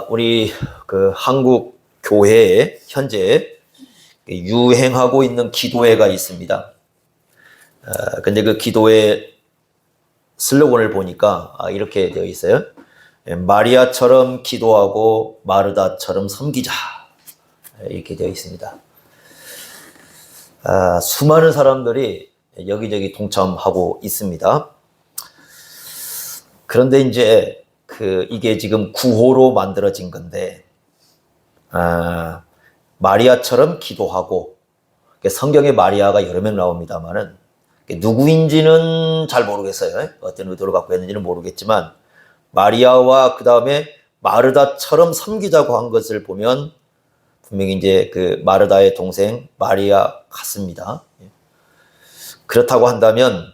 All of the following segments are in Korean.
우리 그 한국 교회에 현재 유행하고 있는 기도회가 있습니다. 근데 그 기도회 슬로건을 보니까 이렇게 되어 있어요. 마리아처럼 기도하고 마르다처럼 섬기자. 이렇게 되어 있습니다. 수많은 사람들이 여기저기 동참하고 있습니다. 그런데 이제 이게 지금 구호로 만들어진 건데, 마리아처럼 기도하고, 성경에 마리아가 여러 명 나옵니다만은, 누구인지는 잘 모르겠어요. 어떤 의도를 갖고 했는지는 모르겠지만, 마리아와 그 다음에 마르다처럼 섬기자고 한 것을 보면, 분명히 이제 그 마르다의 동생 마리아 같습니다. 그렇다고 한다면,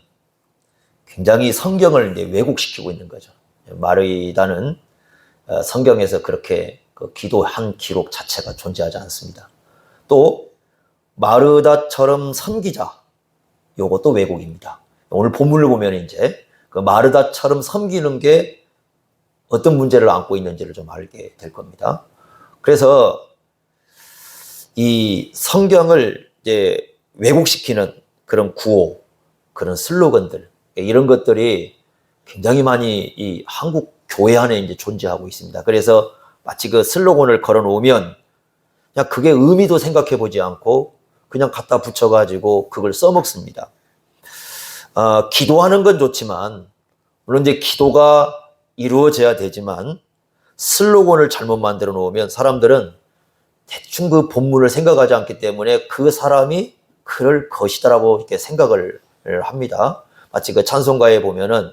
굉장히 성경을 이제 왜곡시키고 있는 거죠. 마르다는 성경에서 그렇게 기도한 기록 자체가 존재하지 않습니다. 또 마르다처럼 섬기자, 요것도 왜곡입니다. 오늘 본문을 보면 이제 그 마르다처럼 섬기는 게 어떤 문제를 안고 있는지를 좀 알게 될 겁니다. 그래서 이 성경을 이제 왜곡시키는 그런 구호, 그런 슬로건들, 이런 것들이 굉장히 많이 이 한국 교회 안에 이제 존재하고 있습니다. 그래서 마치 그 슬로건을 걸어 놓으면 그냥 그게 의미도 생각해 보지 않고 그냥 갖다 붙여가지고 그걸 써먹습니다. 기도하는 건 좋지만, 물론 이제 기도가 이루어져야 되지만, 슬로건을 잘못 만들어 놓으면 사람들은 대충 그 본문을 생각하지 않기 때문에 그 사람이 그럴 것이다라고 이렇게 생각을 합니다. 마치 그 찬송가에 보면은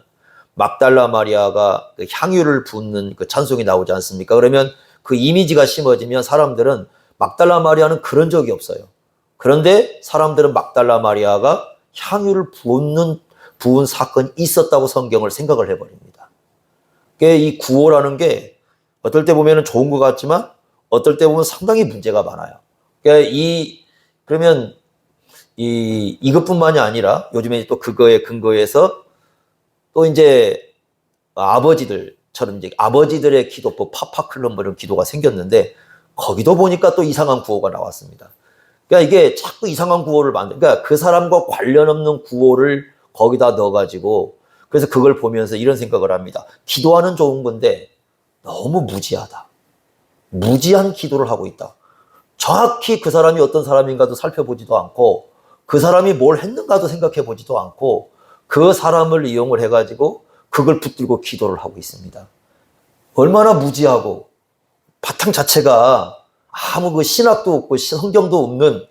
막달라 마리아가 그 향유를 붓는 그 찬송이 나오지 않습니까? 그러면 그 이미지가 심어지면 사람들은 막달라 마리아는 그런 적이 없어요. 그런데 사람들은 막달라 마리아가 향유를 부은 사건이 있었다고 성경을 생각을 해버립니다. 이 구호라는 게 어떨 때 보면 좋은 것 같지만 어떨 때 보면 상당히 문제가 많아요. 그러면 이것뿐만이 아니라 요즘에 또 그거에 근거해서 또 이제 아버지들처럼 이제 아버지들의 기도법 파파클럽 이런 기도가 생겼는데 거기도 보니까 또 이상한 구호가 나왔습니다. 그러니까 이게 자꾸 이상한 구호를 그러니까 그 사람과 관련 없는 구호를 거기다 넣어가지고 그래서 그걸 보면서 이런 생각을 합니다. 기도하는 좋은 건데 너무 무지하다. 무지한 기도를 하고 있다. 정확히 그 사람이 어떤 사람인가도 살펴보지도 않고 그 사람이 뭘 했는가도 생각해 보지도 않고 그 사람을 이용을 해가지고 그걸 붙들고 기도를 하고 있습니다. 얼마나 무지하고 바탕 자체가 아무 그 신학도 없고 성경도 없는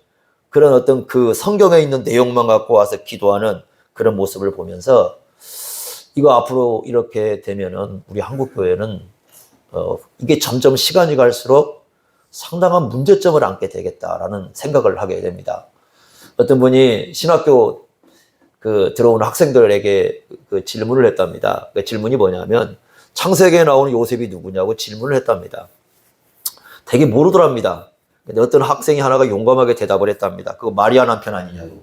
그런 어떤 그 성경에 있는 내용만 갖고 와서 기도하는 그런 모습을 보면서 이거 앞으로 이렇게 되면은 우리 한국교회는 이게 점점 시간이 갈수록 상당한 문제점을 안게 되겠다라는 생각을 하게 됩니다. 어떤 분이 신학교 들어오는 학생들에게 그 질문을 했답니다. 그 질문이 뭐냐면 창세기에 나오는 요셉이 누구냐고 질문을 했답니다. 되게 모르더랍니다. 근데 어떤 학생이 하나가 용감하게 대답을 했답니다. 그거 마리아 남편 아니냐고.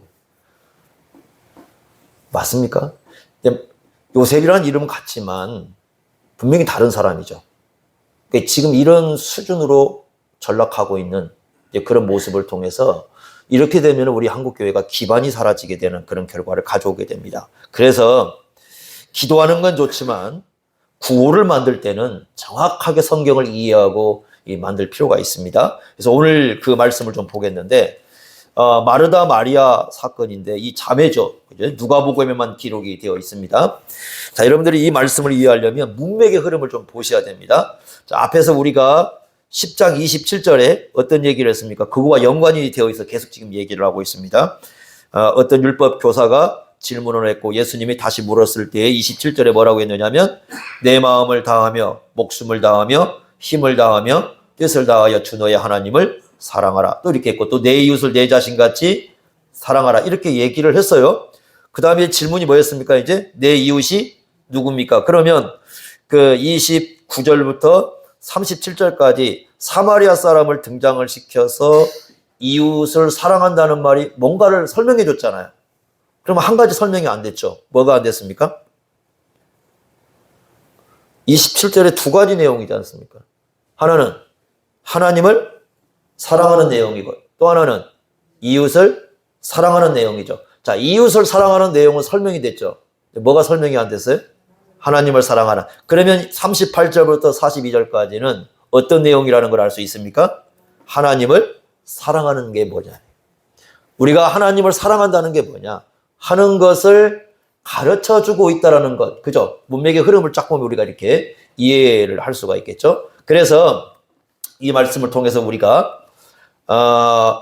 맞습니까? 요셉이라는 이름은 같지만 분명히 다른 사람이죠. 지금 이런 수준으로 전락하고 있는 그런 모습을 통해서 이렇게 되면 우리 한국교회가 기반이 사라지게 되는 그런 결과를 가져오게 됩니다. 그래서 기도하는 건 좋지만 구호를 만들 때는 정확하게 성경을 이해하고 만들 필요가 있습니다. 그래서 오늘 그 말씀을 좀 보겠는데 마르다 마리아 사건인데 이 자매죠. 누가복음에만 기록이 되어 있습니다. 자, 여러분들이 이 말씀을 이해하려면 문맥의 흐름을 좀 보셔야 됩니다. 자, 앞에서 우리가 10장 27절에 어떤 얘기를 했습니까? 그거와 연관이 되어 있어 계속 지금 얘기를 하고 있습니다. 어떤 율법 교사가 질문을 했고 예수님이 다시 물었을 때 27절에 뭐라고 했느냐면 내 마음을 다하며 목숨을 다하며 힘을 다하며 뜻을 다하여 주 너의 하나님을 사랑하라. 또 이렇게 했고 또 내 이웃을 내 자신같이 사랑하라. 이렇게 얘기를 했어요. 그 다음에 질문이 뭐였습니까? 이제 내 이웃이 누굽니까? 그러면 그 29절부터 37절까지 사마리아 사람을 등장을 시켜서 이웃을 사랑한다는 말이 뭔가를 설명해 줬잖아요. 그러면 한 가지 설명이 안 됐죠. 뭐가 안 됐습니까? 27절에 두 가지 내용이지 않습니까? 하나는 하나님을 사랑하는 내용이고 또 하나는 이웃을 사랑하는 내용이죠. 자, 이웃을 사랑하는 내용은 설명이 됐죠. 뭐가 설명이 안 됐어요? 하나님을 사랑하라. 그러면 38절부터 42절까지는 어떤 내용이라는 걸 알 수 있습니까? 하나님을 사랑하는 게 뭐냐. 우리가 하나님을 사랑한다는 게 뭐냐. 하는 것을 가르쳐 주고 있다는 것. 그죠? 문맥의 흐름을 쫙 보면 우리가 이렇게 이해를 할 수가 있겠죠. 그래서 이 말씀을 통해서 우리가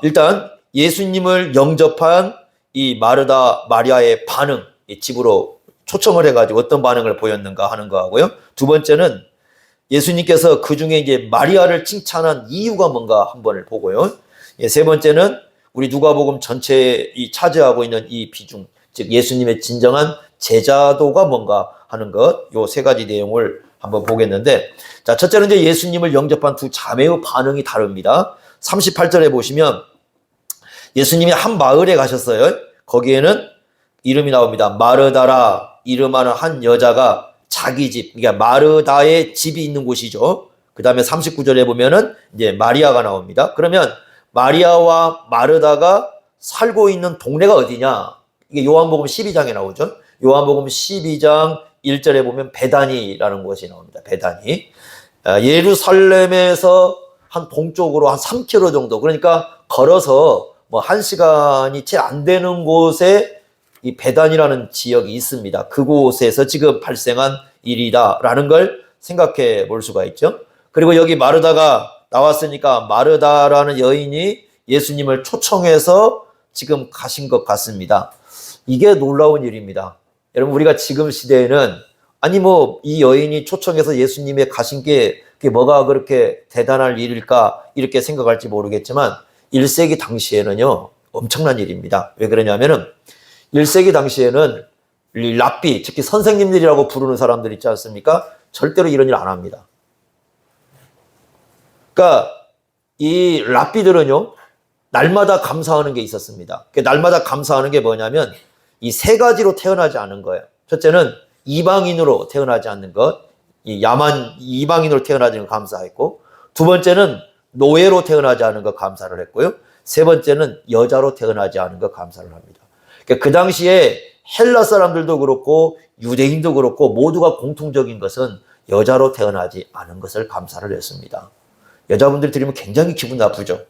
일단 예수님을 영접한 이 마르다 마리아의 반응, 이 집으로 초청을 해가지고 어떤 반응을 보였는가 하는 거하고요. 두 번째는 예수님께서 그 중에 이제 마리아를 칭찬한 이유가 뭔가 한번 보고요. 세 번째는 우리 누가복음 전체에 차지하고 있는 이 비중, 즉 예수님의 진정한 제자도가 뭔가 하는 것, 요 세 가지 내용을 한번 보겠는데, 자, 첫째는 이제 예수님을 영접한 두 자매의 반응이 다릅니다. 38절에 보시면 예수님이 한 마을에 가셨어요. 거기에는 이름이 나옵니다. 마르다라 이름하는 한 여자가 자기 집, 그러니까 마르다의 집이 있는 곳이죠. 그 다음에 39절에 보면은 이제 마리아가 나옵니다. 그러면 마리아와 마르다가 살고 있는 동네가 어디냐? 이게 요한복음 12장에 나오죠. 요한복음 12장 1절에 보면 베다니라는 곳이 나옵니다. 베다니. 예루살렘에서 한 동쪽으로 한 3km 정도, 그러니까 걸어서 뭐 1시간이 채 안 되는 곳에 이 베단이라는 지역이 있습니다. 그곳에서 지금 발생한 일이다라는 걸 생각해 볼 수가 있죠. 그리고 여기 마르다가 나왔으니까 마르다라는 여인이 예수님을 초청해서 지금 가신 것 같습니다. 이게 놀라운 일입니다. 여러분, 우리가 지금 시대에는 아니 뭐 이 여인이 초청해서 예수님의 가신 게 그게 뭐가 그렇게 대단할 일일까 이렇게 생각할지 모르겠지만 1세기 당시에는요 엄청난 일입니다. 왜 그러냐면은 1세기 당시에는 랍비, 특히 선생님들이라고 부르는 사람들 있지 않습니까? 절대로 이런 일 안 합니다. 그러니까 이 랍비들은요 날마다 감사하는 게 있었습니다. 날마다 감사하는 게 뭐냐면 이 세 가지로 태어나지 않은 거예요. 첫째는 이방인으로 태어나지 않는 것, 이 야만 이방인으로 태어나지 않는 거 감사했고, 두 번째는 노예로 태어나지 않은 거 감사를 했고요. 세 번째는 여자로 태어나지 않은 거 감사를 합니다. 그러니까 그 당시에 헬라 사람들도 그렇고 유대인도 그렇고 모두가 공통적인 것은 여자로 태어나지 않은 것을 감사를 했습니다. 여자분들이 들으면 굉장히 기분 나쁘죠.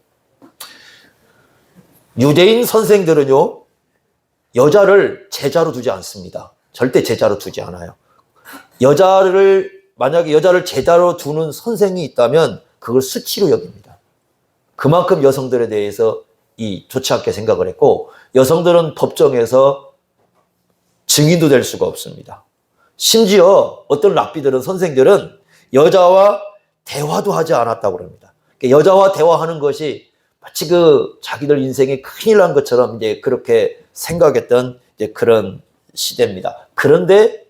유대인 선생들은요 여자를 제자로 두지 않습니다. 절대 제자로 두지 않아요. 만약에 여자를 제자로 두는 선생이 있다면 그걸 수치로 여깁니다. 그만큼 여성들에 대해서 좋지 않게 생각을 했고, 여성들은 법정에서 증인도 될 수가 없습니다. 심지어 어떤 랍비들은, 선생들은 여자와 대화도 하지 않았다고 합니다. 여자와 대화하는 것이 마치 자기들 인생에 큰일 난 것처럼 이제 그렇게 생각했던 이제 그런 시대입니다. 그런데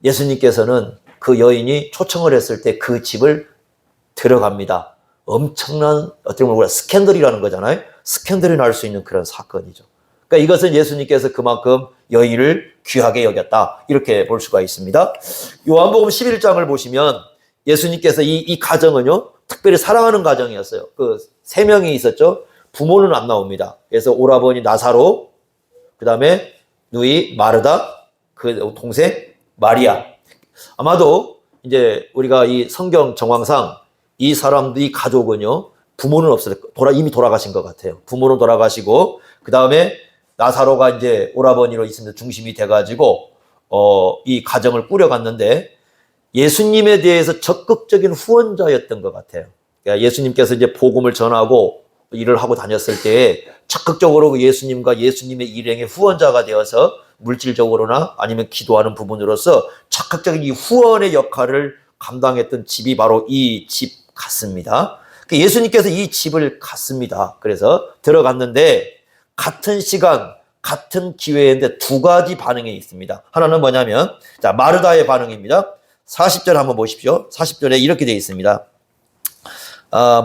예수님께서는 그 여인이 초청을 했을 때 그 집을 들어갑니다. 엄청난 어떻게 보면 우리가 스캔들이라는 거잖아요. 스캔들이 날 수 있는 그런 사건이죠. 그러니까 이것은 예수님께서 그만큼 여인을 귀하게 여겼다 이렇게 볼 수가 있습니다. 요한복음 11장을 보시면 예수님께서 이 가정은요 특별히 사랑하는 가정이었어요. 그 세 명이 있었죠. 부모는 안 나옵니다. 그래서 오라버니 나사로, 그 다음에 누이 마르다, 그 동생 마리아. 아마도 이제 우리가 이 성경 정황상 이 사람들이 가족은요 부모는 없어요. 이미 돌아가신 것 같아요. 부모는 돌아가시고 그 다음에 나사로가 이제 오라버니로 있으면서 중심이 돼가지고 이 가정을 꾸려갔는데 예수님에 대해서 적극적인 후원자였던 것 같아요. 그러니까 예수님께서 이제 복음을 전하고 일을 하고 다녔을 때 적극적으로 예수님과 예수님의 일행의 후원자가 되어서 물질적으로나 아니면 기도하는 부분으로서 적극적인 이 후원의 역할을 감당했던 집이 바로 이 집 같습니다. 예수님께서 이 집을 갔습니다. 그래서 들어갔는데 같은 시간, 같은 기회인데 두 가지 반응이 있습니다. 하나는 뭐냐면 자 마르다의 반응입니다. 40절 한번 보십시오. 40절에 이렇게 되어 있습니다.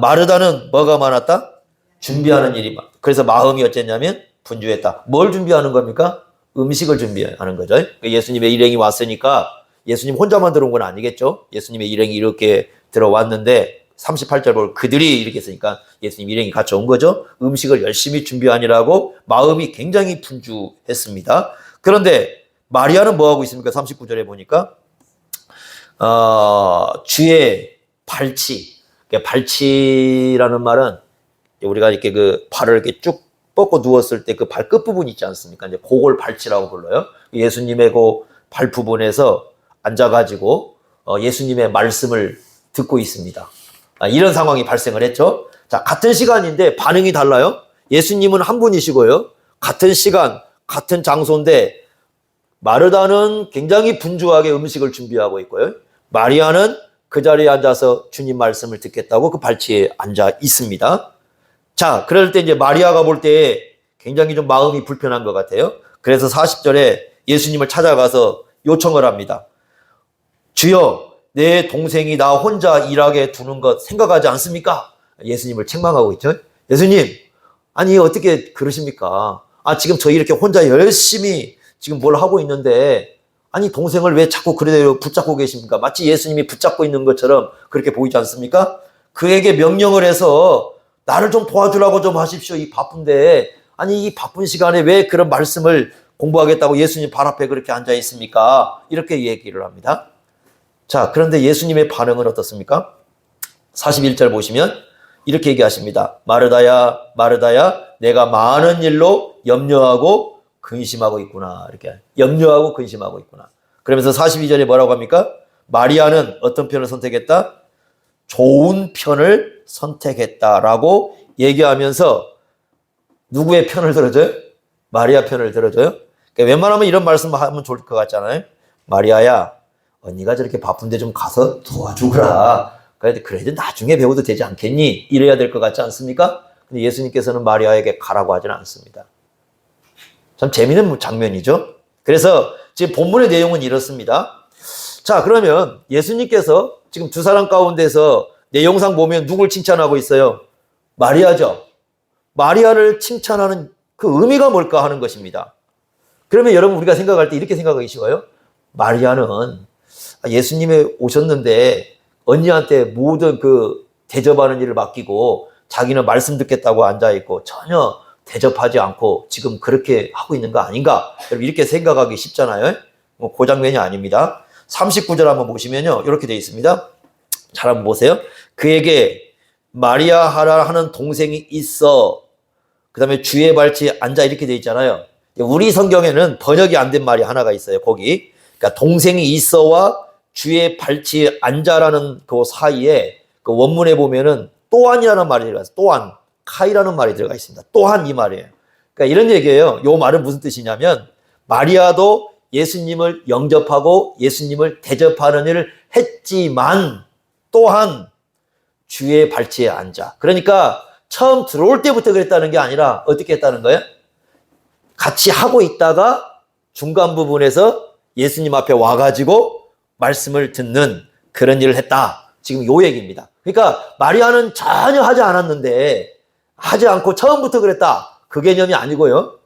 마르다는 뭐가 많았다? 준비하는 일이 많다. 그래서 마음이 어쨌냐면 분주했다. 뭘 준비하는 겁니까? 음식을 준비하는 거죠. 예수님의 일행이 왔으니까 예수님 혼자만 들어온 건 아니겠죠. 예수님의 일행이 이렇게 들어왔는데 38절 보면 그들이 이렇게 했으니까 예수님 일행이 같이 온 거죠. 음식을 열심히 준비하니라고 마음이 굉장히 분주했습니다. 그런데 마리아는 뭐하고 있습니까? 39절에 보니까 주의 발치. 발치라는 말은 우리가 이렇게 그 발을 이렇게 쭉 뻗고 누웠을 때 그 발 끝부분 있지 않습니까? 이제 그걸 발치라고 불러요. 예수님의 그 발 부분에서 앉아가지고 예수님의 말씀을 듣고 있습니다. 이런 상황이 발생을 했죠. 자, 같은 시간인데 반응이 달라요. 예수님은 한 분이시고요. 같은 시간, 같은 장소인데 마르다는 굉장히 분주하게 음식을 준비하고 있고요. 마리아는 그 자리에 앉아서 주님 말씀을 듣겠다고 그 발치에 앉아 있습니다. 자, 그럴 때 이제 마리아가 볼 때 굉장히 좀 마음이 불편한 것 같아요. 그래서 40절에 예수님을 찾아가서 요청을 합니다. 주여, 내 동생이 나 혼자 일하게 두는 것 생각하지 않습니까? 예수님을 책망하고 있죠. 예수님, 아니 어떻게 그러십니까? 지금 저희 이렇게 혼자 열심히 지금 뭘 하고 있는데 아니 동생을 왜 자꾸 그래요 붙잡고 계십니까? 마치 예수님이 붙잡고 있는 것처럼 그렇게 보이지 않습니까? 그에게 명령을 해서 나를 좀 도와주라고 좀 하십시오. 이 바쁜데 아니 이 바쁜 시간에 왜 그런 말씀을 공부하겠다고 예수님 발 앞에 그렇게 앉아 있습니까? 이렇게 얘기를 합니다. 자, 그런데 예수님의 반응은 어떻습니까? 41절 보시면 이렇게 얘기하십니다. 마르다야, 마르다야, 내가 많은 일로 염려하고 근심하고 있구나. 이렇게 염려하고 근심하고 있구나. 그러면서 42절에 뭐라고 합니까? 마리아는 어떤 편을 선택했다? 좋은 편을 선택했다라고 얘기하면서 누구의 편을 들어줘요? 마리아 편을 들어줘요? 그러니까 웬만하면 이런 말씀 하면 좋을 것 같잖아요. 마리아야, 언니가 저렇게 바쁜데 좀 가서 도와주거라. 그래도 나중에 배워도 되지 않겠니? 이래야 될 것 같지 않습니까? 근데 예수님께서는 마리아에게 가라고 하지는 않습니다. 참 재미있는 장면이죠. 그래서 지금 본문의 내용은 이렇습니다. 자, 그러면 예수님께서 지금 두 사람 가운데서 내용상 보면 누굴 칭찬하고 있어요? 마리아죠. 마리아를 칭찬하는 그 의미가 뭘까 하는 것입니다. 그러면 여러분 우리가 생각할 때 이렇게 생각하기 쉬워요. 마리아는 예수님이 오셨는데 언니한테 모든 그 대접하는 일을 맡기고 자기는 말씀 듣겠다고 앉아있고 전혀 대접하지 않고 지금 그렇게 하고 있는 거 아닌가? 여러분 이렇게 생각하기 쉽잖아요. 그 장면이 아닙니다. 39절 한번 보시면요. 이렇게 되어 있습니다. 잘 한번 보세요. 그에게 마리아 하라 하는 동생이 있어. 그 다음에 주의 발치에 앉아 이렇게 되어 있잖아요. 우리 성경에는 번역이 안 된 말이 하나가 있어요. 거기. 그러니까 동생이 있어와 주의 발치에 앉아라는 그 사이에 그 원문에 보면은 또한이라는 말이 들어가 있어요. 또한. 카이라는 말이 들어가 있습니다. 또한 이 말이에요. 그러니까 이런 얘기예요. 이 말은 무슨 뜻이냐면 마리아도 예수님을 영접하고 예수님을 대접하는 일을 했지만 또한 주의 발치에 앉아. 그러니까 처음 들어올 때부터 그랬다는 게 아니라 어떻게 했다는 거예요? 같이 하고 있다가 중간 부분에서 예수님 앞에 와가지고 말씀을 듣는 그런 일을 했다. 지금 요 얘기입니다. 그러니까 마리아는 전혀 하지 않았는데 하지 않고 처음부터 그랬다. 그 개념이 아니고요.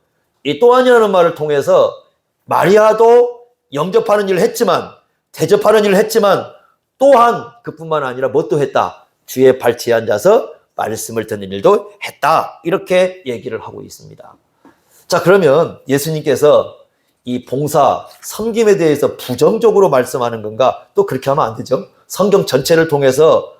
이 또한이라는 말을 통해서 마리아도 영접하는 일을 했지만 대접하는 일을 했지만 또한 그뿐만 아니라 뭣도 했다. 주의 발치에 앉아서 말씀을 듣는 일도 했다. 이렇게 얘기를 하고 있습니다. 자, 그러면 예수님께서 이 봉사, 섬김에 대해서 부정적으로 말씀하는 건가? 또 그렇게 하면 안 되죠. 성경 전체를 통해서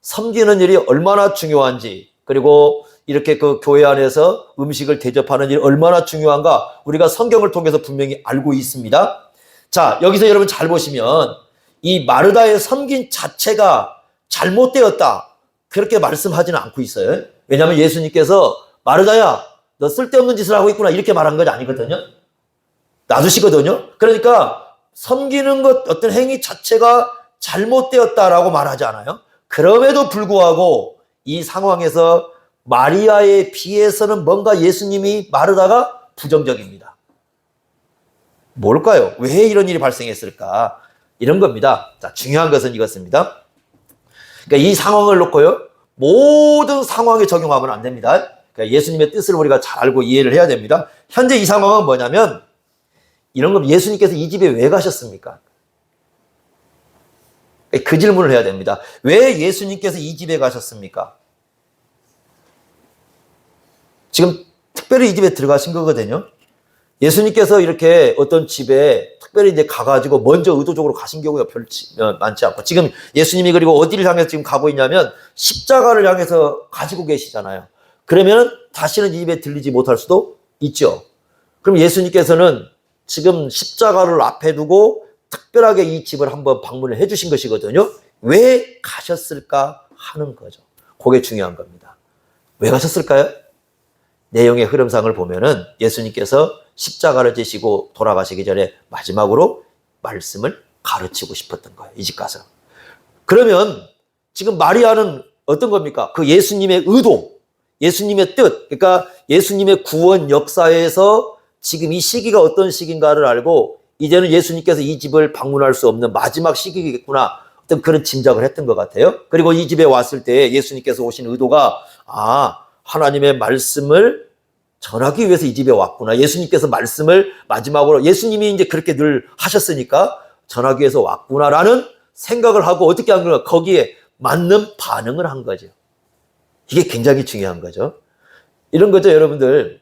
섬기는 일이 얼마나 중요한지, 그리고 이렇게 그 교회 안에서 음식을 대접하는 일이 얼마나 중요한가 우리가 성경을 통해서 분명히 알고 있습니다. 자, 여기서 여러분 잘 보시면 이 마르다의 섬긴 자체가 잘못되었다. 그렇게 말씀하지는 않고 있어요. 왜냐하면 예수님께서 마르다야, 너 쓸데없는 짓을 하고 있구나 이렇게 말한 것이 아니거든요. 놔두시거든요. 그러니까 섬기는 것 어떤 행위 자체가 잘못되었다라고 말하지 않아요. 그럼에도 불구하고 이 상황에서 마리아에 비해서는 뭔가 예수님이 마르다가 부정적입니다. 뭘까요? 왜 이런 일이 발생했을까? 이런 겁니다. 자, 중요한 것은 이것입니다. 그러니까 이 상황을 놓고요, 모든 상황에 적용하면 안 됩니다. 그러니까 예수님의 뜻을 우리가 잘 알고 이해를 해야 됩니다. 현재 이 상황은 뭐냐면 이런 거 예수님께서 이 집에 왜 가셨습니까? 그 질문을 해야 됩니다. 왜 예수님께서 이 집에 가셨습니까? 지금 특별히 이 집에 들어가신 거거든요. 예수님께서 이렇게 어떤 집에 특별히 이제 가가지고 먼저 의도적으로 가신 경우가 많지 않고, 지금 예수님이 그리고 어디를 향해서 지금 가고 있냐면 십자가를 향해서 가지고 계시잖아요. 그러면 다시는 이 집에 들리지 못할 수도 있죠. 그럼 예수님께서는 지금 십자가를 앞에 두고 특별하게 이 집을 한번 방문을 해 주신 것이거든요. 왜 가셨을까 하는 거죠. 그게 중요한 겁니다. 왜 가셨을까요? 내용의 흐름상을 보면은 예수님께서 십자가를 지시고 돌아가시기 전에 마지막으로 말씀을 가르치고 싶었던 거예요. 이 집 가서. 그러면 지금 마리아는 어떤 겁니까? 그 예수님의 의도, 예수님의 뜻, 그러니까 예수님의 구원 역사에서 지금 이 시기가 어떤 시기인가를 알고 이제는 예수님께서 이 집을 방문할 수 없는 마지막 시기겠구나, 어떤 그런 짐작을 했던 것 같아요. 그리고 이 집에 왔을 때 예수님께서 오신 의도가 하나님의 말씀을 전하기 위해서 이 집에 왔구나. 예수님께서 말씀을 마지막으로, 예수님이 이제 그렇게 늘 하셨으니까 전하기 위해서 왔구나라는 생각을 하고 어떻게 한 거야? 거기에 맞는 반응을 한 거죠. 이게 굉장히 중요한 거죠. 이런 거죠, 여러분들.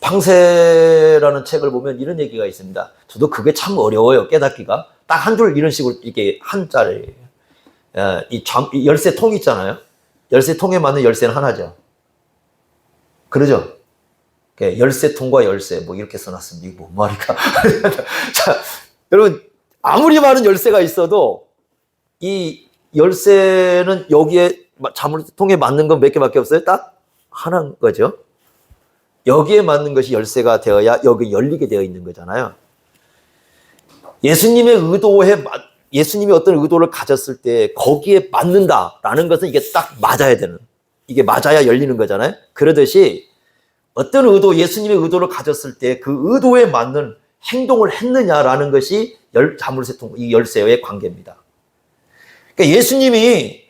방세라는 책을 보면 이런 얘기가 있습니다. 저도 그게 참 어려워요, 깨닫기가. 딱 한 줄 이런 식으로 이게 한자를, 이 열쇠통 있잖아요. 열쇠통에 맞는 열쇠는 하나죠. 그러죠? 열쇠통과 열쇠, 뭐 이렇게 써놨습니다. 이게 뭔 말일까? 자, 여러분, 아무리 많은 열쇠가 있어도 이 열쇠는 여기에 자물통에 맞는 건 몇 개밖에 없어요? 딱 하나인 거죠. 여기에 맞는 것이 열쇠가 되어야 여기 열리게 되어 있는 거잖아요. 예수님이 어떤 의도를 가졌을 때 거기에 맞는다라는 것은 이게 딱 맞아야 되는, 이게 맞아야 열리는 거잖아요. 그러듯이 어떤 의도, 예수님의 의도를 가졌을 때 그 의도에 맞는 행동을 했느냐라는 것이 자물쇠통, 이 열쇠와의 관계입니다. 그러니까 예수님이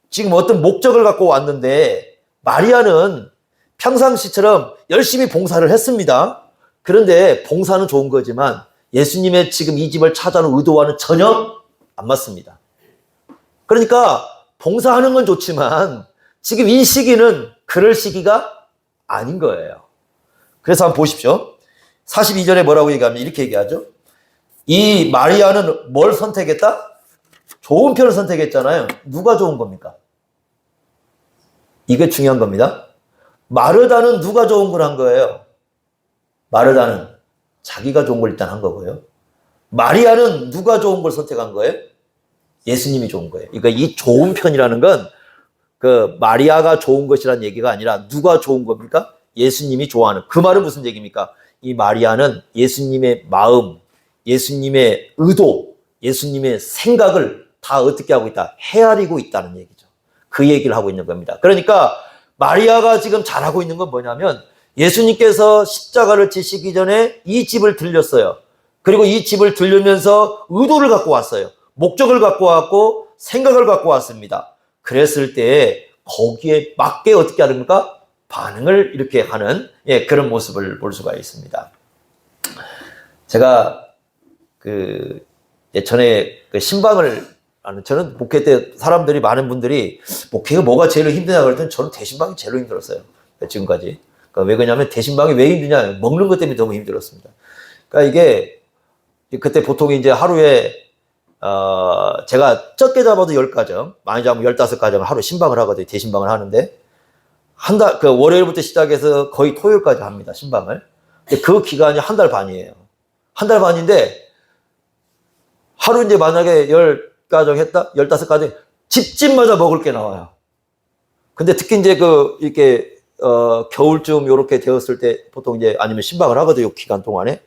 지금 어떤 목적을 갖고 왔는데 마리아는 평상시처럼 열심히 봉사를 했습니다. 그런데 봉사는 좋은 거지만 예수님의 지금 이 집을 찾아오는 의도와는 전혀 안 맞습니다. 그러니까 봉사하는 건 좋지만 지금 이 시기는 그럴 시기가 아닌 거예요. 그래서 한번 보십시오. 42절에 뭐라고 얘기하면 이렇게 얘기하죠. 이 마리아는 뭘 선택했다? 좋은 편을 선택했잖아요. 누가 좋은 겁니까? 이게 중요한 겁니다. 마르다는 누가 좋은 걸 한 거예요? 마르다는 자기가 좋은 걸 일단 한 거고요. 마리아는 누가 좋은 걸 선택한 거예요? 예수님이 좋은 거예요. 그러니까 이 좋은 편이라는 건 그 마리아가 좋은 것이라는 얘기가 아니라 누가 좋은 겁니까? 예수님이 좋아하는. 그 말은 무슨 얘기입니까? 이 마리아는 예수님의 마음, 예수님의 의도, 예수님의 생각을 다 어떻게 하고 있다? 헤아리고 있다는 얘기죠. 그 얘기를 하고 있는 겁니다. 그러니까 마리아가 지금 잘하고 있는 건 뭐냐면 예수님께서 십자가를 지시기 전에 이 집을 들렸어요. 그리고 이 집을 들려면서 의도를 갖고 왔어요. 목적을 갖고 왔고 생각을 갖고 왔습니다. 그랬을 때 거기에 맞게 어떻게 하는가? 반응을 이렇게 하는 그런 모습을 볼 수가 있습니다. 제가 예전에 신방을 저는 목회 때 사람들이, 많은 분들이 목회가 뭐가 제일 힘드냐 그랬더니 저는 대신방이 제일 힘들었어요. 지금까지. 그러니까 왜 그러냐면 대신방이 왜 힘드냐? 먹는 것 때문에 너무 힘들었습니다. 그러니까 이게 그때 보통 이제 하루에 제가 적게 잡아도 10가정, 많이 잡으면 15가정을 하루 신방을 하거든요. 대신방을 하는데 한 달, 월요일부터 시작해서 거의 토요일까지 합니다. 신방을. 근데 그 기간이 한 달 반이에요. 한 달 반인데 하루 이제 만약에 10가정 했다? 15가정, 집집마다 먹을 게 나와요. 근데 특히 이제 이렇게, 겨울쯤 요렇게 되었을 때 보통 이제 아니면 신방을 하거든요. 기간 동안에.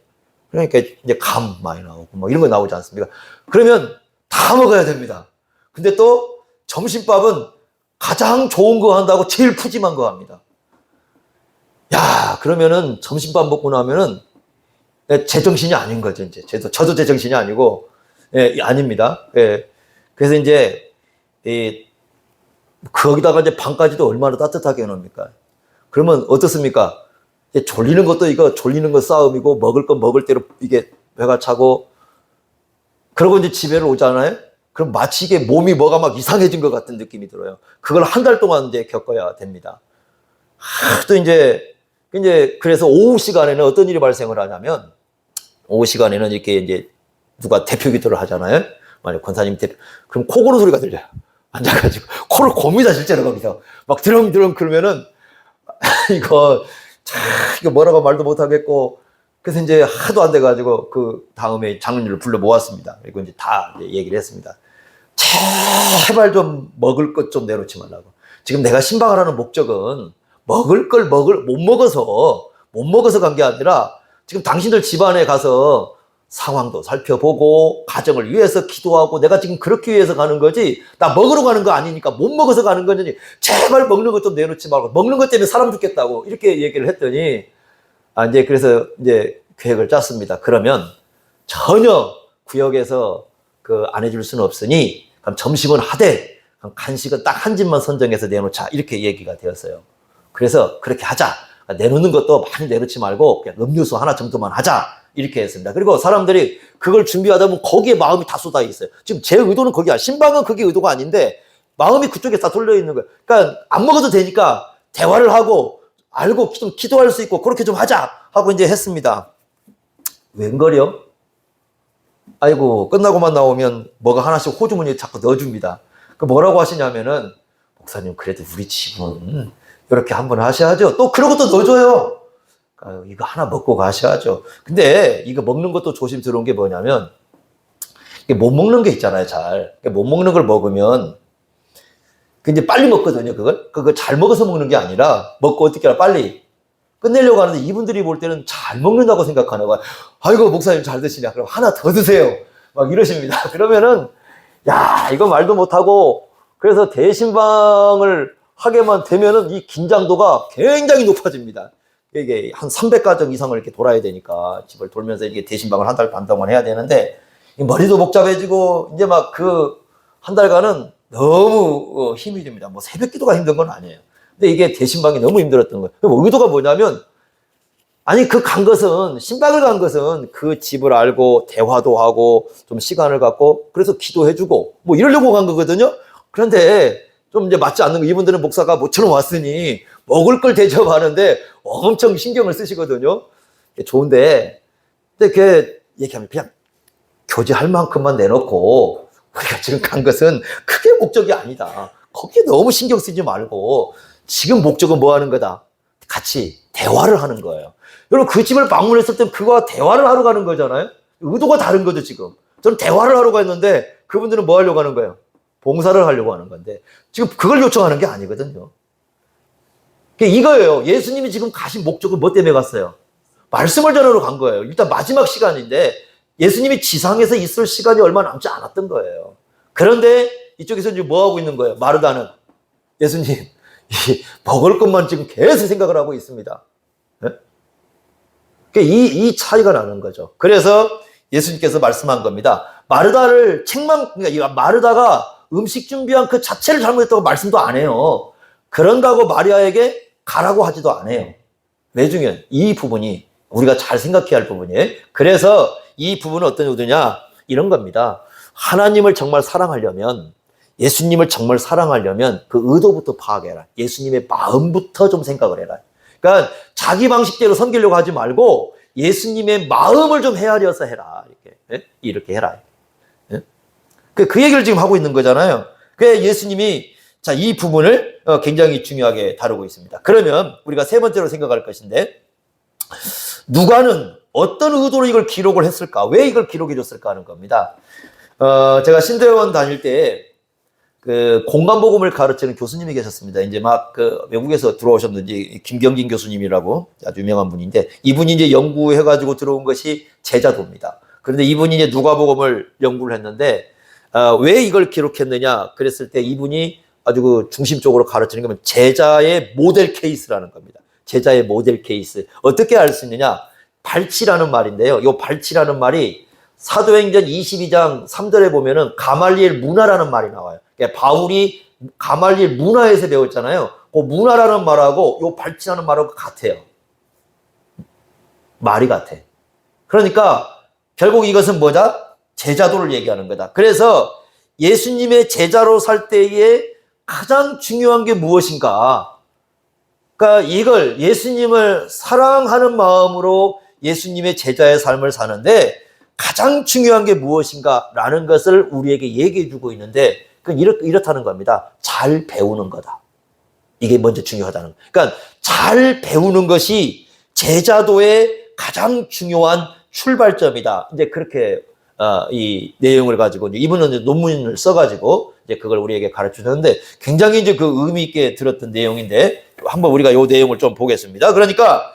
그러니까 이제 감 많이 나오고 뭐 이런 거 나오지 않습니까? 그러면 다 먹어야 됩니다. 근데 또 점심밥은 가장 좋은 거 한다고 제일 푸짐한 거 합니다. 야, 그러면은 점심밥 먹고 나면은 제정신이 아닌 거죠, 이제. 저도 제정신이 아니고, 아닙니다. 그래서 이제, 거기다가 이제 밤까지도 얼마나 따뜻하게 해놓습니까? 그러면 어떻습니까? 졸리는 것도 졸리는 거 싸움이고, 먹을 건 먹을 대로 이게 배가 차고, 그러고 이제 집에 오잖아요. 그럼 마치 이게 몸이 뭐가 막 이상해진 것 같은 느낌이 들어요. 그걸 한 달 동안 이제 겪어야 됩니다. 또 이제 그래서 오후 시간에는 어떤 일이 발생을 하냐면, 오후 시간에는 이렇게 이제 누가 대표 기도를 하잖아요. 만약 권사님 대표, 그럼 코 고는 소리가 들려요. 앉아가지고 코를 곱니다 실제로 거기서 막 드렁드렁 그러면은 이거 뭐라고 말도 못하겠고, 그래서 이제 하도 안 돼가지고 그 다음에 장로님을 불러 모았습니다. 그리고 이제 다 이제 얘기를 했습니다. 제발 좀 먹을 것 좀 내놓지 말라고. 지금 내가 신방을 하는 목적은 먹을 걸 못 먹어서 간 게 아니라, 지금 당신들 집안에 가서 상황도 살펴보고 가정을 위해서 기도하고 내가 지금 그렇게 위해서 가는 거지, 나 먹으러 가는 거 아니니까 못 먹어서 가는 거니 제발 먹는 것 좀 내놓지 말고, 먹는 것 때문에 사람 죽겠다고 이렇게 얘기를 했더니, 이제 그래서 이제 계획을 짰습니다. 그러면 전혀 구역에서 그 안 해줄 수는 없으니 그럼 점심은 하되 간식은 딱 한 집만 선정해서 내놓자, 이렇게 얘기가 되었어요. 그래서 그렇게 하자. 내놓는 것도 많이 내놓지 말고 그냥 음료수 하나 정도만 하자, 이렇게 했습니다. 그리고 사람들이 그걸 준비하다 보면 거기에 마음이 다 쏟아 있어요. 지금 제 의도는 거기야. 신방은 그게 의도가 아닌데 마음이 그쪽에 다 돌려 있는 거예요. 그러니까 안 먹어도 되니까 대화를 하고 알고 좀 기도할 수 있고 그렇게 좀 하자 하고 이제 했습니다. 웬걸요? 아이고, 끝나고만 나오면 뭐가 하나씩 호주머니에 자꾸 넣어줍니다. 그 뭐라고 하시냐면은, 목사님 그래도 우리 집은 이렇게 한번 하셔야죠. 또 그러고 또 넣어줘요. 이거 하나 먹고 가셔야죠. 근데 이거 먹는 것도 조심스러운 게 뭐냐면, 이게 못 먹는 게 있잖아요, 잘. 못 먹는 걸 먹으면 이제 빨리 먹거든요, 그걸. 그거 잘 먹어서 먹는 게 아니라, 먹고 어떻게 하나 빨리 끝내려고 하는데 이분들이 볼 때는 잘 먹는다고 생각하는 거야. 아이고, 목사님 잘 드시냐? 그럼 하나 더 드세요. 막 이러십니다. 그러면은, 야, 이거 말도 못하고, 그래서 대신방을 하게만 되면은 이 긴장도가 굉장히 높아집니다. 이게 한 300가정 이상을 이렇게 돌아야 되니까, 집을 돌면서 이게 대신방을 한 달 반 동안 해야 되는데, 머리도 복잡해지고, 이제 막 그 한 달간은 너무 힘이 듭니다. 뭐 새벽 기도가 힘든 건 아니에요. 근데 이게 대신방이 너무 힘들었던 거예요. 그럼 의도가 뭐냐면, 아니, 신방을 간 것은 그 집을 알고 대화도 하고 좀 시간을 갖고 그래서 기도해주고 뭐 이러려고 간 거거든요. 그런데 좀 이제 맞지 않는 거, 이분들은 목사가 모처럼 왔으니 먹을 걸 대접하는데 엄청 신경을 쓰시거든요. 좋은데, 근데 그 얘기하면 그냥 교제할 만큼만 내놓고, 우리가 지금 간 것은 크게 목적이 아니다. 거기에 너무 신경 쓰지 말고 지금 목적은 뭐 하는 거다? 같이 대화를 하는 거예요. 여러분, 그 집을 방문했을 때 그거와 대화를 하러 가는 거잖아요. 의도가 다른 거죠, 지금. 저는 대화를 하러 갔는데 그분들은 뭐 하려고 하는 거예요? 봉사를 하려고 하는 건데 지금 그걸 요청하는 게 아니거든요. 이거예요. 예수님이 지금 가신 목적은 뭐 때문에 갔어요? 말씀을 전하러 간 거예요. 일단 마지막 시간인데 예수님이 지상에서 있을 시간이 얼마 남지 않았던 거예요. 그런데 이쪽에서 이제 뭐 하고 있는 거예요? 마르다는, 예수님, 먹을 것만 지금 계속 생각을 하고 있습니다. 네? 이 차이가 나는 거죠. 그래서 예수님께서 말씀한 겁니다. 그러니까 마르다가 음식 준비한 그 자체를 잘못했다고 말씀도 안 해요. 그런다고 마리아에게 가라고 하지도 않아요. 왜 중요해요? 이 부분이 우리가 잘 생각해야 할 부분이에요. 그래서 이 부분은 어떤 의도냐? 이런 겁니다. 하나님을 정말 사랑하려면, 예수님을 정말 사랑하려면 그 의도부터 파악해라. 예수님의 마음부터 좀 생각을 해라. 그러니까 자기 방식대로 섬기려고 하지 말고 예수님의 마음을 좀 헤아려서 해라. 이렇게 해라. 그 얘기를 지금 하고 있는 거잖아요. 그래서 예수님이 이 부분을 굉장히 중요하게 다루고 있습니다. 그러면 우리가 세 번째로 생각할 것인데, 누가는 어떤 의도로 이걸 기록을 했을까? 왜 이걸 기록해 줬을까 하는 겁니다. 제가 신대원 다닐 때 그 공간복음을 가르치는 교수님이 계셨습니다. 이제 막 그 외국에서 들어오셨는지, 김경진 교수님이라고 아주 유명한 분인데, 이분이 이제 연구해가지고 들어온 것이 제자도입니다. 그런데 이분이 이제 누가복음을 연구를 했는데, 왜 이걸 기록했느냐? 그랬을 때 이분이 아주 그 중심적으로 가르치는 거면 제자의 모델 케이스라는 겁니다. 제자의 모델 케이스. 어떻게 알 수 있느냐? 발치라는 말인데요. 이 발치라는 말이 사도행전 22장 3절에 보면은 가말리엘 문화라는 말이 나와요. 그러니까 바울이 가말리엘 문화에서 배웠잖아요. 그 문화라는 말하고 이 발치라는 말하고 같아요. 말이 같아. 그러니까 결국 이것은 뭐냐? 제자도를 얘기하는 거다. 그래서 예수님의 제자로 살 때에 가장 중요한 게 무엇인가? 그러니까 이걸 예수님을 사랑하는 마음으로 예수님의 제자의 삶을 사는데 가장 중요한 게 무엇인가라는 것을 우리에게 얘기해 주고 있는데 그건 이렇다는 겁니다. 잘 배우는 거다. 이게 먼저 중요하다는 거예요. 그러니까 잘 배우는 것이 제자도의 가장 중요한 출발점이다. 이제 그렇게 이 내용을 가지고 이분은 논문을 써가지고 이제 그걸 우리에게 가르쳐 주는데 굉장히 이제 그 의미 있게 들었던 내용인데 한번 우리가 이 내용을 좀 보겠습니다. 그러니까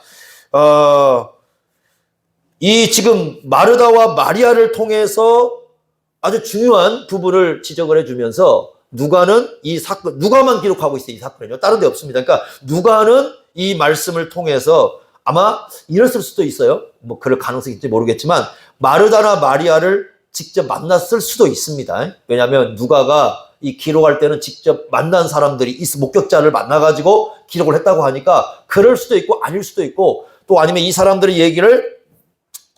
이 지금 마르다와 마리아를 통해서 아주 중요한 부분을 지적을 해주면서 누가는 이 사건, 누가만 기록하고 있어요. 이 사건은요. 다른 데 없습니다. 그러니까 누가는 이 말씀을 통해서 아마 이랬을 수도 있어요. 뭐 그럴 가능성이 있을지 모르겠지만 마르다나 마리아를 직접 만났을 수도 있습니다. 왜냐하면 누가가 이 기록할 때는 직접 만난 사람들이 목격자를 만나가지고 기록을 했다고 하니까 그럴 수도 있고 아닐 수도 있고 또 아니면 이 사람들의 얘기를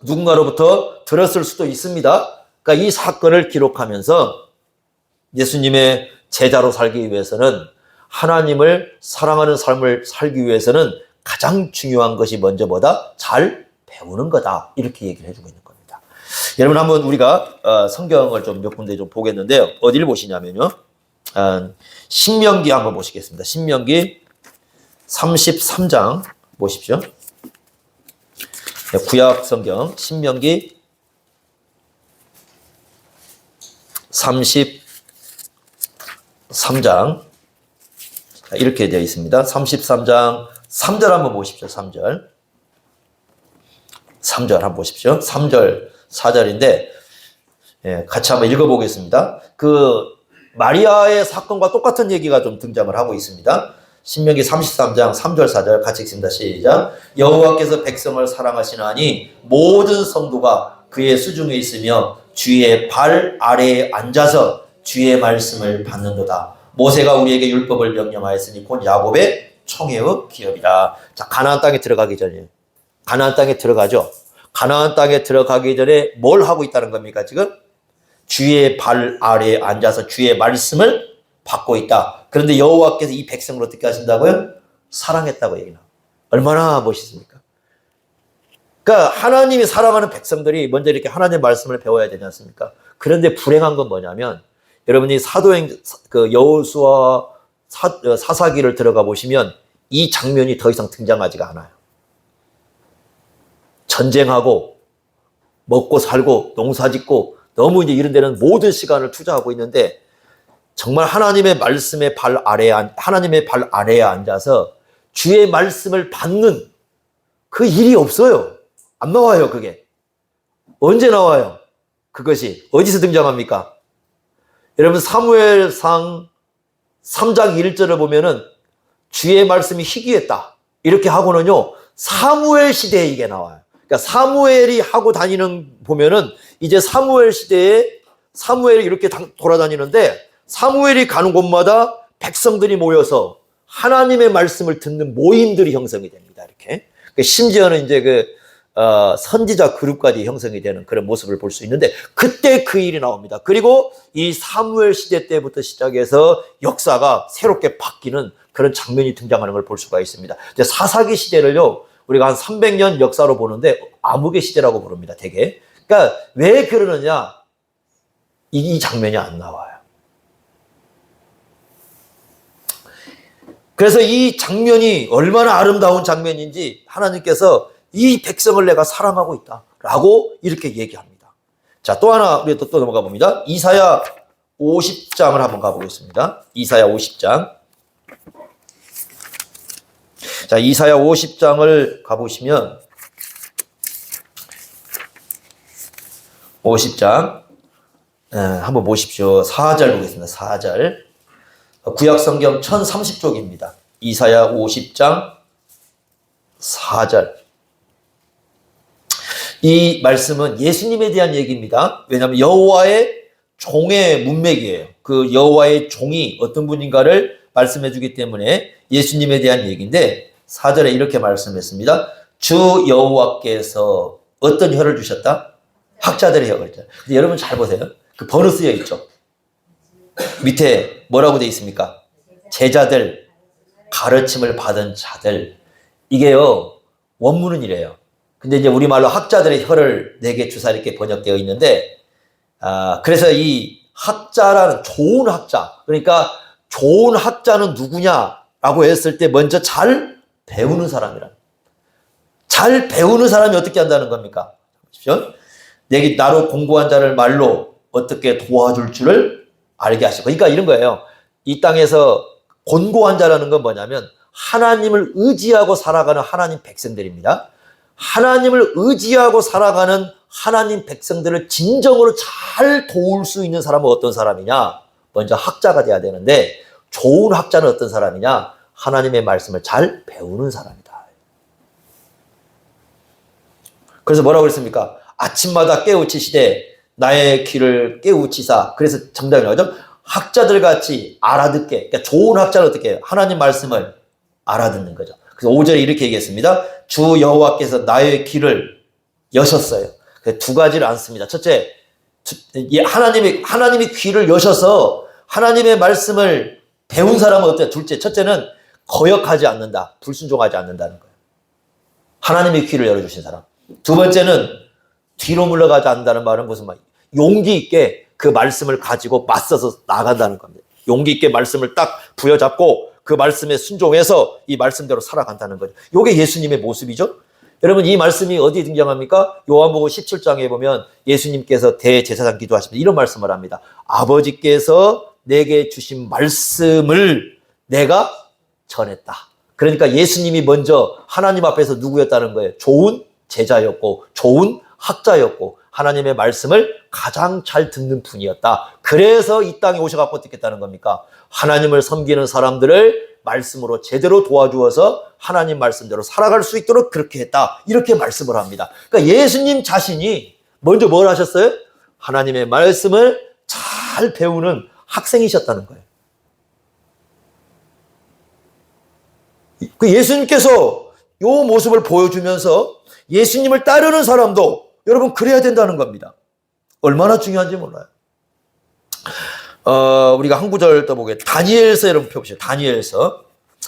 누군가로부터 들었을 수도 있습니다. 그러니까 이 사건을 기록하면서 예수님의 제자로 살기 위해서는 하나님을 사랑하는 삶을 살기 위해서는 가장 중요한 것이 먼저 뭐다? 잘 배우는 거다. 이렇게 얘기를 해주고 있는 겁니다. 여러분 한번 우리가 성경을 좀 몇 군데 좀 보겠는데요. 어디를 보시냐면요. 신명기 한번 보시겠습니다. 신명기 33장 보십시오. 구약 성경 신명기 33장 이렇게 되어 있습니다. 33장 3절 한번 보십시오. 3절 한번 보십시오. 3절 4절인데 같이 한번 읽어보겠습니다. 그 마리아의 사건과 똑같은 얘기가 좀 등장을 하고 있습니다. 신명기 33장 3절 4절 같이 읽습니다. 시작. 여호와께서 백성을 사랑하시나니 모든 성도가 그의 수중에 있으며 주의 발 아래에 앉아서 주의 말씀을 받는도다. 모세가 우리에게 율법을 명령하였으니 곧 야곱의 총회의 기업이라. 자, 가나안 땅에 들어가기 전에 가나안 땅에 들어가죠. 가나안 땅에 들어가기 전에 뭘 하고 있다는 겁니까? 지금 주의 발 아래에 앉아서 주의 말씀을 받고 있다. 그런데 여호와께서 이 백성을 어떻게 하신다고요? 사랑했다고 얘기나. 얼마나 멋있습니까? 그러니까 하나님이 사랑하는 백성들이 먼저 이렇게 하나님의 말씀을 배워야 되지 않습니까? 그런데 불행한 건 뭐냐면 여러분이 사도행 그 여호수아 사사기를 들어가 보시면 이 장면이 더 이상 등장하지가 않아요. 전쟁하고 먹고 살고 농사짓고 너무 이제 이런 데는 모든 시간을 투자하고 있는데 정말 하나님의 말씀의 발 아래에 하나님의 발 아래에 앉아서 주의 말씀을 받는 그 일이 없어요. 안 나와요. 그게 언제 나와요? 그것이 어디서 등장합니까? 여러분 사무엘상 3장 1절을 보면은 주의 말씀이 희귀했다 이렇게 하고는요 사무엘 시대에 이게 나와요. 그러니까 사무엘이 하고 다니는 보면은 이제 사무엘 시대에 사무엘이 이렇게 돌아다니는데 사무엘이 가는 곳마다 백성들이 모여서 하나님의 말씀을 듣는 모임들이 형성이 됩니다. 이렇게 심지어는 이제 선지자 그룹까지 형성이 되는 그런 모습을 볼 수 있는데 그때 그 일이 나옵니다. 그리고 이 사무엘 시대 때부터 시작해서 역사가 새롭게 바뀌는 그런 장면이 등장하는 걸 볼 수가 있습니다. 이제 사사기 시대를요 우리가 한 300년 역사로 보는데 암흑의 시대라고 부릅니다. 되게. 그러니까 왜 그러느냐? 이 장면이 안 나와요. 그래서 이 장면이 얼마나 아름다운 장면인지 하나님께서 이 백성을 내가 사랑하고 있다라고 이렇게 얘기합니다. 자, 또 하나 우리 또 넘어가 봅니다. 이사야 50장을 한번 가보겠습니다. 이사야 50장. 자, 이사야 50장을 가보시면 50장 한번 보십시오. 4절 보겠습니다. 4절. 구약성경 1030쪽입니다. 이사야 50장 4절. 이 말씀은 예수님에 대한 얘기입니다. 왜냐하면 여호와의 종의 문맥이에요. 그 여호와의 종이 어떤 분인가를 말씀해 주기 때문에 예수님에 대한 얘기인데 4절에 이렇게 말씀했습니다. 주 여호와께서 어떤 혀를 주셨다? 학자들의 혀가 있잖아요. 근데 여러분 잘 보세요. 그 번호 쓰여 있죠. 밑에 뭐라고 되어 있습니까? 제자들, 가르침을 받은 자들. 이게요, 원문은 이래요. 근데 이제 우리말로 학자들의 혀를 내게 주사 이렇게 번역되어 있는데, 그래서 이 학자라는 좋은 학자, 그러니까 좋은 학자는 누구냐라고 했을 때 먼저 잘 배우는 사람이라. 잘 배우는 사람이 어떻게 한다는 겁니까? 보십시오. 내게 나로 공부한 자를 말로 어떻게 도와줄 줄을 알게 하시고. 그러니까 이런 거예요. 이 땅에서 곤고한 자라는 건 뭐냐면 하나님을 의지하고 살아가는 하나님 백성들입니다. 하나님을 의지하고 살아가는 하나님 백성들을 진정으로 잘 도울 수 있는 사람은 어떤 사람이냐? 먼저 학자가 돼야 되는데, 좋은 학자는 어떤 사람이냐? 하나님의 말씀을 잘 배우는 사람이다. 그래서 뭐라고 그랬습니까? 아침마다 깨우치시되 나의 귀를 깨우치사. 그래서 정답이 나오죠? 학자들 같이 알아듣게. 그러니까 좋은 학자는 어떻게 해요? 하나님 말씀을 알아듣는 거죠. 그래서 5절에 이렇게 얘기했습니다. 주 여호와께서 나의 귀를 여셨어요. 두 가지를 않습니다. 첫째, 하나님이 귀를 여셔서 하나님의 말씀을 배운 사람은 어때요? 둘째, 첫째는 거역하지 않는다. 불순종하지 않는다는 거예요. 하나님의 귀를 열어주신 사람. 두 번째는 뒤로 물러가지 않는다는 말은 무슨 말이에요? 용기 있게 그 말씀을 가지고 맞서서 나간다는 겁니다. 용기 있게 말씀을 딱 부여잡고 그 말씀에 순종해서 이 말씀대로 살아간다는 거죠. 이게 예수님의 모습이죠. 여러분, 이 말씀이 어디에 등장합니까? 요한복음 17장에 보면 예수님께서 대제사장 기도하십니다. 이런 말씀을 합니다. 아버지께서 내게 주신 말씀을 내가 전했다. 그러니까 예수님이 먼저 하나님 앞에서 누구였다는 거예요? 좋은 제자였고 좋은 학자였고 하나님의 말씀을 가장 잘 듣는 분이었다. 그래서 이 땅에 오셔갖고 어떻게 했다는 겁니까? 하나님을 섬기는 사람들을 말씀으로 제대로 도와주어서 하나님 말씀대로 살아갈 수 있도록 그렇게 했다. 이렇게 말씀을 합니다. 그러니까 예수님 자신이 먼저 뭘 하셨어요? 하나님의 말씀을 잘 배우는 학생이셨다는 거예요. 그 예수님께서 이 모습을 보여주면서 예수님을 따르는 사람도 여러분 그래야 된다는 겁니다. 얼마나 중요한지 몰라요. 우리가 한 구절 더 보게. 다니엘서 여러분 펴보시죠. 다니엘서.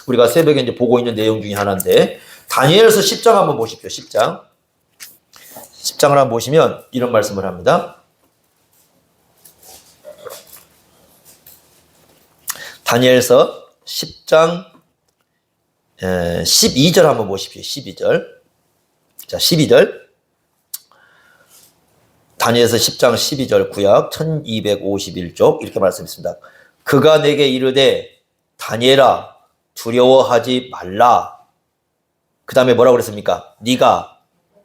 우리가 새벽에 이제 보고 있는 내용 중에 하나인데, 다니엘서 10장 한번 보십시오. 10장. 10장을 한번 보시면 이런 말씀을 합니다. 다니엘서 10장 12절 한번 보십시오. 12절. 자, 12절. 다니엘서 10장 12절 구약 1251쪽 이렇게 말씀했습니다. 그가 내게 이르되 다니엘아 두려워하지 말라. 그 다음에 뭐라고 그랬습니까? 네가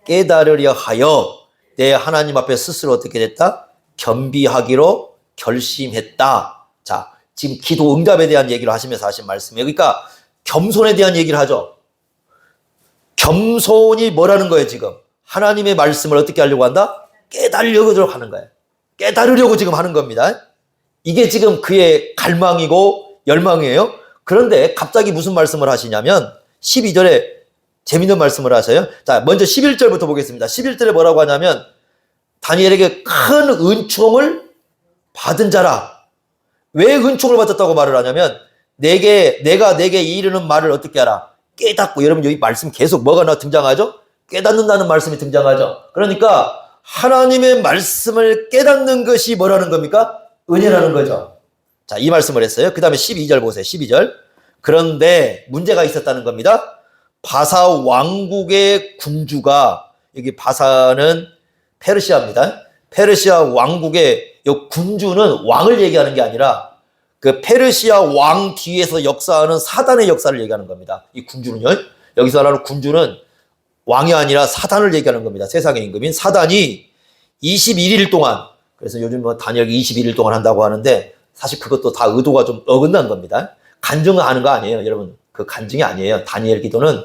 깨달으려 하여 내 하나님 앞에 스스로 어떻게 됐다? 겸비하기로 결심했다. 자, 지금 기도 응답에 대한 얘기를 하시면서 하신 말씀이에요. 그러니까 겸손에 대한 얘기를 하죠. 겸손이 뭐라는 거예요, 지금? 하나님의 말씀을 어떻게 하려고 한다? 깨달으려고 하는 거예요. 깨달으려고 지금 하는 겁니다. 이게 지금 그의 갈망이고 열망이에요. 그런데 갑자기 무슨 말씀을 하시냐면 12절에 재밌는 말씀을 하셔요. 자, 먼저 11절부터 보겠습니다. 11절에 뭐라고 하냐면 다니엘에게 큰 은총을 받은 자라. 왜 은총을 받았다고 말을 하냐면 내가 내게 이르는 말을 어떻게 하라? 깨닫고. 여러분 여기 말씀 계속 뭐가 등장하죠? 깨닫는다는 말씀이 등장하죠. 그러니까 하나님의 말씀을 깨닫는 것이 뭐라는 겁니까? 은혜라는 거죠. 자, 이 말씀을 했어요. 그 다음에 12절 보세요. 12절. 그런데 문제가 있었다는 겁니다. 바사 왕국의 군주가, 여기 바사는 페르시아입니다. 페르시아 왕국의 이 군주는 왕을 얘기하는 게 아니라 그 페르시아 왕 뒤에서 역사하는 사단의 역사를 얘기하는 겁니다. 이 군주는요. 여기서 말하는 군주는 왕이 아니라 사단을 얘기하는 겁니다. 세상의 임금인 사단이 21일 동안, 그래서 요즘 뭐 다니엘이 21일 동안 한다고 하는데 사실 그것도 다 의도가 좀 어긋난 겁니다. 간증하는 거 아니에요. 여러분, 그 간증이 아니에요. 다니엘 기도는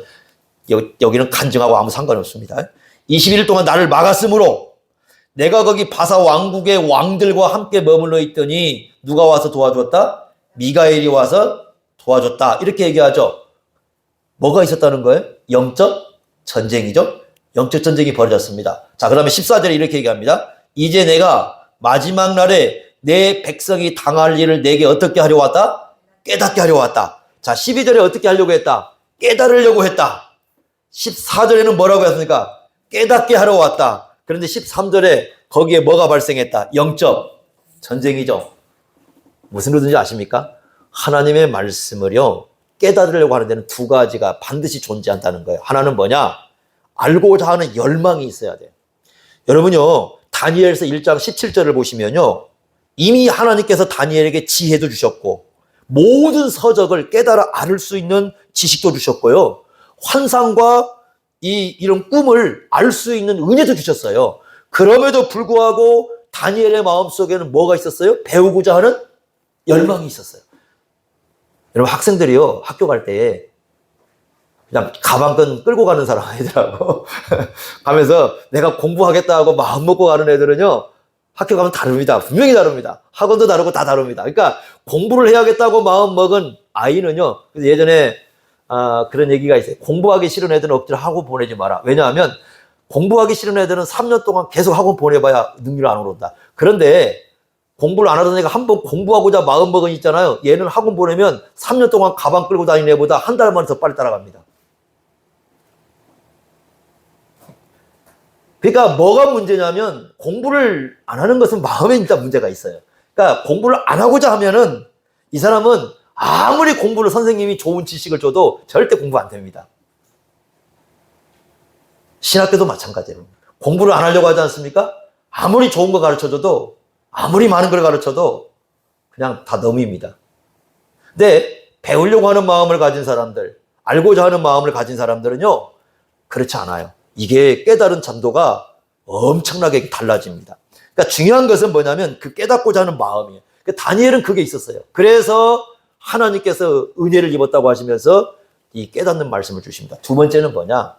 여기는 간증하고 아무 상관이 없습니다. 21일 동안 나를 막았으므로 내가 거기 바사 왕국의 왕들과 함께 머물러 있더니 누가 와서 도와줬다? 미가엘이 와서 도와줬다. 이렇게 얘기하죠. 뭐가 있었다는 거예요? 영적 전쟁이죠. 영적 전쟁이 벌어졌습니다. 자, 그 다음에 14절에 이렇게 얘기합니다. 이제 내가 마지막 날에 내 백성이 당할 일을 내게 어떻게 하려 왔다? 깨닫게 하려 왔다. 자, 12절에 어떻게 하려고 했다? 깨달으려고 했다. 14절에는 뭐라고 했습니까? 깨닫게 하러 왔다. 그런데 13절에 거기에 뭐가 발생했다? 영적 전쟁이죠. 무슨 뜻인지 아십니까? 하나님의 말씀을요, 깨달으려고 하는 데는 두 가지가 반드시 존재한다는 거예요. 하나는 뭐냐? 알고자 하는 열망이 있어야 돼요. 여러분요, 다니엘서 1장 17절을 보시면요, 이미 하나님께서 다니엘에게 지혜도 주셨고 모든 서적을 깨달아 알 수 있는 지식도 주셨고요, 환상과 이런 꿈을 알 수 있는 은혜도 주셨어요. 그럼에도 불구하고 다니엘의 마음속에는 뭐가 있었어요? 배우고자 하는 열망이 있었어요. 여러분, 학생들이요, 학교 갈 때 그냥 가방끈 끌고 가는 사람 애들하고 가면서 내가 공부하겠다 하고 마음 먹고 가는 애들은요, 학교 가면 다릅니다. 분명히 다릅니다. 학원도 다르고 다 다릅니다. 그러니까 공부를 해야겠다고 마음 먹은 아이는요, 예전에 그런 얘기가 있어요. 공부하기 싫은 애들은 억지로 학원 보내지 마라. 왜냐하면 공부하기 싫은 애들은 3년 동안 계속 학원 보내봐야 능률 안 오른다. 그런데 공부를 안 하던 애가 한번 공부하고자 마음먹은 있잖아요. 얘는 학원 보내면 3년 동안 가방 끌고 다니는 애보다 한 달 만에 더 빨리 따라갑니다. 그러니까 뭐가 문제냐면 공부를 안 하는 것은 마음에 진짜 문제가 있어요. 그러니까 공부를 안 하고자 하면은 이 사람은 아무리 공부를 선생님이 좋은 지식을 줘도 절대 공부 안 됩니다. 신학교도 마찬가지예요. 공부를 안 하려고 하지 않습니까? 아무리 좋은 거 가르쳐줘도, 아무리 많은 걸 가르쳐도 그냥 다 넘입니다. 근데 배우려고 하는 마음을 가진 사람들, 알고자 하는 마음을 가진 사람들은요, 그렇지 않아요. 이게 깨달은 정도가 엄청나게 달라집니다. 그러니까 중요한 것은 뭐냐면 그 깨닫고자 하는 마음이에요. 다니엘은 그게 있었어요. 그래서 하나님께서 은혜를 입었다고 하시면서 이 깨닫는 말씀을 주십니다. 두 번째는 뭐냐?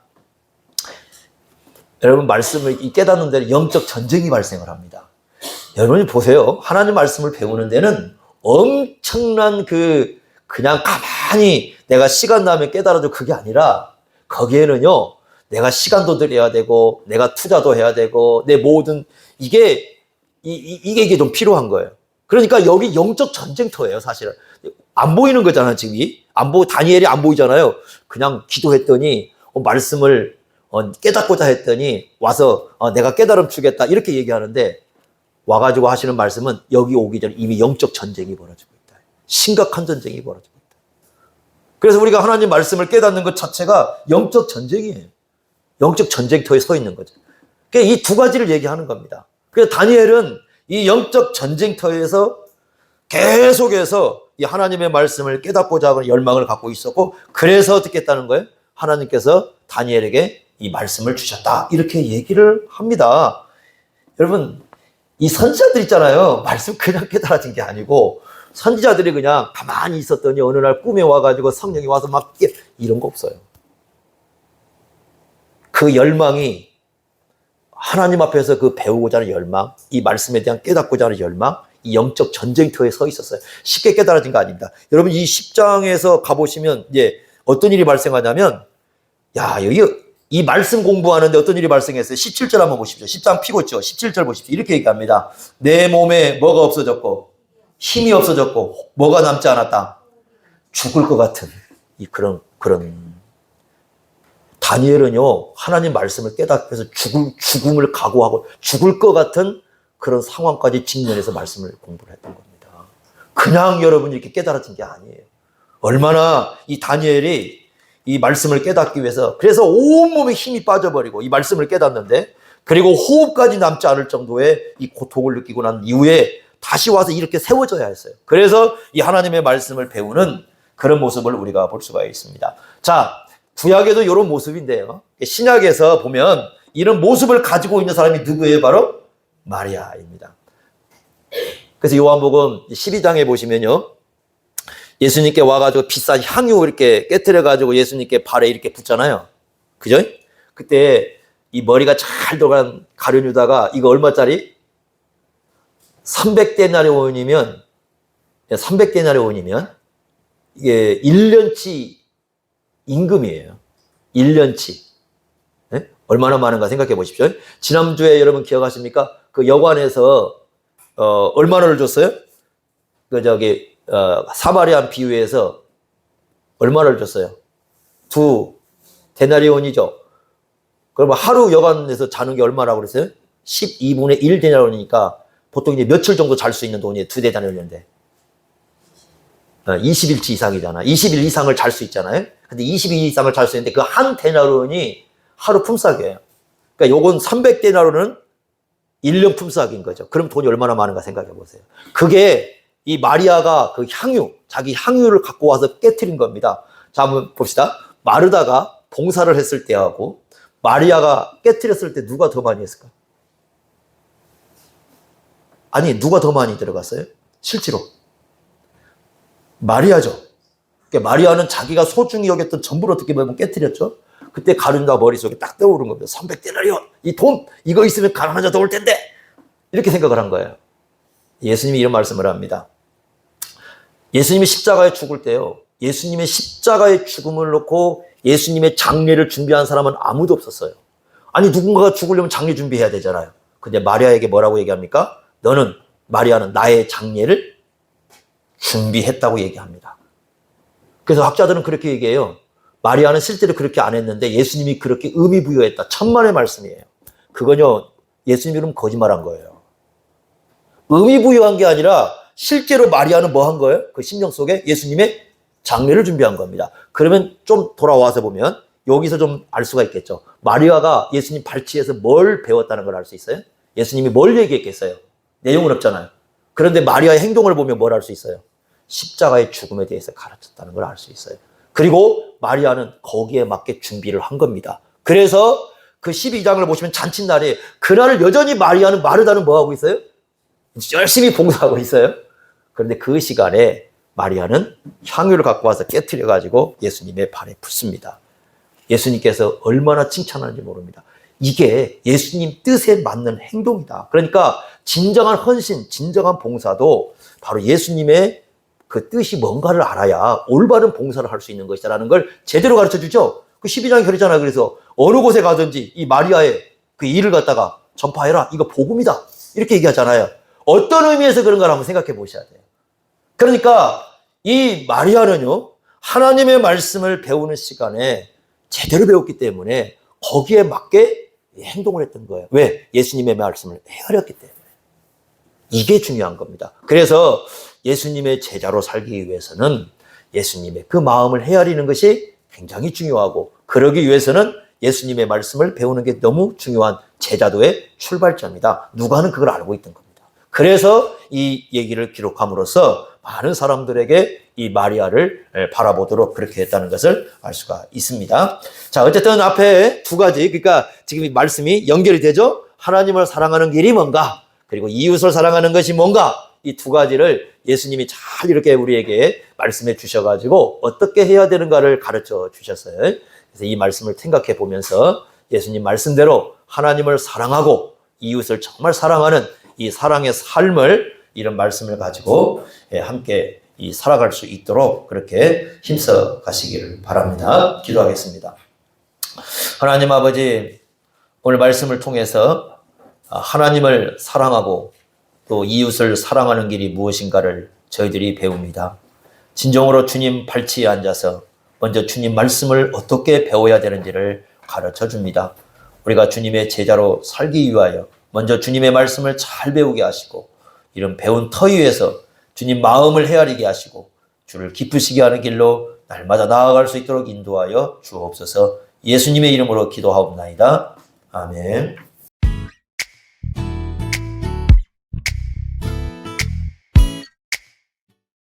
여러분, 말씀을 이 깨닫는 데는 영적 전쟁이 발생을 합니다. 여러분이 보세요. 하나님 말씀을 배우는 데는 엄청난 그냥 가만히 내가 시간 나면 깨달아도 그게 아니라 거기에는요, 내가 시간도 들여야 되고 내가 투자도 해야 되고 내 모든 이게 좀 필요한 거예요. 그러니까 여기 영적 전쟁터예요, 사실은. 안 보이는 거잖아요, 지금. 다니엘이 안 보이잖아요. 그냥 기도했더니 말씀을 깨닫고자 했더니 와서 내가 깨달음 주겠다 이렇게 얘기하는데, 와가지고 하시는 말씀은 여기 오기 전에 이미 영적 전쟁이 벌어지고 있다. 심각한 전쟁이 벌어지고 있다. 그래서 우리가 하나님 말씀을 깨닫는 것 자체가 영적 전쟁이에요. 영적 전쟁터에 서 있는 거죠. 그러니까 이 두 가지를 얘기하는 겁니다. 그래서 다니엘은 이 영적 전쟁터에서 계속해서 이 하나님의 말씀을 깨닫고자 하는 열망을 갖고 있었고, 그래서 어떻게 했다는 거예요? 하나님께서 다니엘에게 이 말씀을 주셨다, 이렇게 얘기를 합니다. 여러분, 이 선지자들 있잖아요. 말씀 그냥 깨달아진 게 아니고 선지자들이 그냥 가만히 있었더니 어느 날 꿈에 와가지고 성령이 와서 막 이런 거 없어요. 그 열망이 하나님 앞에서 그 배우고자 하는 열망, 이 말씀에 대한 깨닫고자 하는 열망, 이 영적 전쟁터에 서 있었어요. 쉽게 깨달아진 거 아닙니다. 여러분, 이 10장에서 가보시면 이제 어떤 일이 발생하냐면, 여기 이 말씀 공부하는데 어떤 일이 발생했어요? 17절 한번 보십시오. 10장 피고 있죠. 17절 보십시오. 이렇게 얘기합니다. 내 몸에 뭐가 없어졌고 힘이 없어졌고 뭐가 남지 않았다? 죽을 것 같은 그런 다니엘은요, 하나님 말씀을 깨닫고서 죽음을 각오하고 죽을 것 같은 그런 상황까지 직면해서 말씀을 공부를 했던 겁니다. 그냥 여러분이 이렇게 깨달아진 게 아니에요. 얼마나 이 다니엘이 이 말씀을 깨닫기 위해서, 그래서 온몸에 힘이 빠져버리고 이 말씀을 깨닫는데, 그리고 호흡까지 남지 않을 정도의 이 고통을 느끼고 난 이후에 다시 와서 이렇게 세워져야 했어요. 그래서 이 하나님의 말씀을 배우는 그런 모습을 우리가 볼 수가 있습니다. 자, 구약에도 이런 모습인데요, 신약에서 보면 이런 모습을 가지고 있는 사람이 누구예요? 바로 마리아입니다. 그래서 요한복음 12장에 보시면요, 예수님께 와가지고 비싼 향유 이렇게 깨트려가지고 예수님께 발에 이렇게 붓잖아요. 그죠? 그때 이 머리가 잘 들어간 가룟유다가 이거 얼마짜리? 300데나리온이면 이게 1년치 임금이에요. 1년치. 네? 얼마나 많은가 생각해 보십시오. 지난주에 여러분 기억하십니까? 그 여관에서 얼마를 줬어요? 사마리안 비유에서 얼마를 줬어요? 2 데나리온이죠. 그러면 하루 여관에서 자는 게 얼마라고 그랬어요? 12분의 1 데나리온이니까 보통 이제 며칠 정도 잘 수 있는 돈이 2 데나리온인데 20일치 이상이잖아. 20일 이상을 잘 수 있잖아요. 근데 20일 이상을 잘 수 있는데 그 한 데나리온이 하루 품삯이에요. 그러니까 요건 300데나리온은 1년 품삯인 거죠. 그럼 돈이 얼마나 많은가 생각해 보세요. 그게 이 마리아가 그 향유, 자기 향유를 갖고 와서 깨트린 겁니다. 자, 한번 봅시다. 마르다가 봉사를 했을 때하고 마리아가 깨트렸을 때 누가 더 많이 했을까? 아니, 누가 더 많이 들어갔어요? 실제로. 마리아죠. 그러니까 마리아는 자기가 소중히 여겼던 전부를 어떻게 보면 깨트렸죠. 그때 가룟자 머릿속에 딱 떠오르는 겁니다. 300데나리온, 이 돈, 이거 있으면 가난한 자 더 올 텐데. 이렇게 생각을 한 거예요. 예수님이 이런 말씀을 합니다. 예수님이 십자가에 죽을 때요. 예수님의 십자가의 죽음을 놓고 예수님의 장례를 준비한 사람은 아무도 없었어요. 아니, 누군가가 죽으려면 장례 준비해야 되잖아요. 근데 마리아에게 뭐라고 얘기합니까? 마리아는 나의 장례를 준비했다고 얘기합니다. 그래서 학자들은 그렇게 얘기해요. 마리아는 실제로 그렇게 안 했는데 예수님이 그렇게 의미 부여했다. 천만의 말씀이에요. 그건요, 예수님이 그럼 거짓말한 거예요. 의미 부여한 게 아니라 실제로 마리아는 뭐 한 거예요? 그 심령 속에 예수님의 장례를 준비한 겁니다. 그러면 좀 돌아와서 보면 여기서 좀 알 수가 있겠죠. 마리아가 예수님 발치에서 뭘 배웠다는 걸 알 수 있어요? 예수님이 뭘 얘기했겠어요? 내용은 없잖아요. 그런데 마리아의 행동을 보면 뭘 알 수 있어요? 십자가의 죽음에 대해서 가르쳤다는 걸 알 수 있어요. 그리고 마리아는 거기에 맞게 준비를 한 겁니다. 그래서 그 12장을 보시면 잔칫날에 그날을 여전히 마르다는 뭐 하고 있어요? 열심히 봉사하고 있어요. 그런데 그 시간에 마리아는 향유를 갖고 와서 깨트려가지고 예수님의 발에 붓습니다. 예수님께서 얼마나 칭찬하는지 모릅니다. 이게 예수님 뜻에 맞는 행동이다. 그러니까 진정한 헌신, 진정한 봉사도 바로 예수님의 그 뜻이 뭔가를 알아야 올바른 봉사를 할 수 있는 것이다라는 걸 제대로 가르쳐 주죠. 그 12장이 그러잖아요. 그래서 어느 곳에 가든지 이 마리아의 그 일을 갖다가 전파해라. 이거 복음이다. 이렇게 얘기하잖아요. 어떤 의미에서 그런가 한번 생각해 보셔야 돼요. 그러니까 이 마리아는요, 하나님의 말씀을 배우는 시간에 제대로 배웠기 때문에 거기에 맞게 행동을 했던 거예요. 왜? 예수님의 말씀을 헤아렸기 때문에. 이게 중요한 겁니다. 그래서 예수님의 제자로 살기 위해서는 예수님의 그 마음을 헤아리는 것이 굉장히 중요하고, 그러기 위해서는 예수님의 말씀을 배우는 게 너무 중요한 제자도의 출발점이다. 누가는 그걸 알고 있던 겁니다. 그래서 이 얘기를 기록함으로써 많은 사람들에게 이 마리아를 바라보도록 그렇게 했다는 것을 알 수가 있습니다. 자, 어쨌든 앞에 두 가지, 그러니까 지금 이 말씀이 연결이 되죠. 하나님을 사랑하는 길이 뭔가, 그리고 이웃을 사랑하는 것이 뭔가, 이 두 가지를 예수님이 잘 이렇게 우리에게 말씀해 주셔가지고 어떻게 해야 되는가를 가르쳐 주셨어요. 그래서 이 말씀을 생각해 보면서 예수님 말씀대로 하나님을 사랑하고 이웃을 정말 사랑하는 이 사랑의 삶을, 이런 말씀을 가지고 함께 살아갈 수 있도록 그렇게 힘써 가시기를 바랍니다. 기도하겠습니다. 하나님 아버지, 오늘 말씀을 통해서 하나님을 사랑하고 또 이웃을 사랑하는 길이 무엇인가를 저희들이 배웁니다. 진정으로 주님 발치에 앉아서 먼저 주님 말씀을 어떻게 배워야 되는지를 가르쳐 줍니다. 우리가 주님의 제자로 살기 위하여 먼저 주님의 말씀을 잘 배우게 하시고, 이런 배운 터 위에서 주님 마음을 헤아리게 하시고 주를 기쁘시게 하는 길로 날마다 나아갈 수 있도록 인도하여 주옵소서. 예수님의 이름으로 기도하옵나이다. 아멘.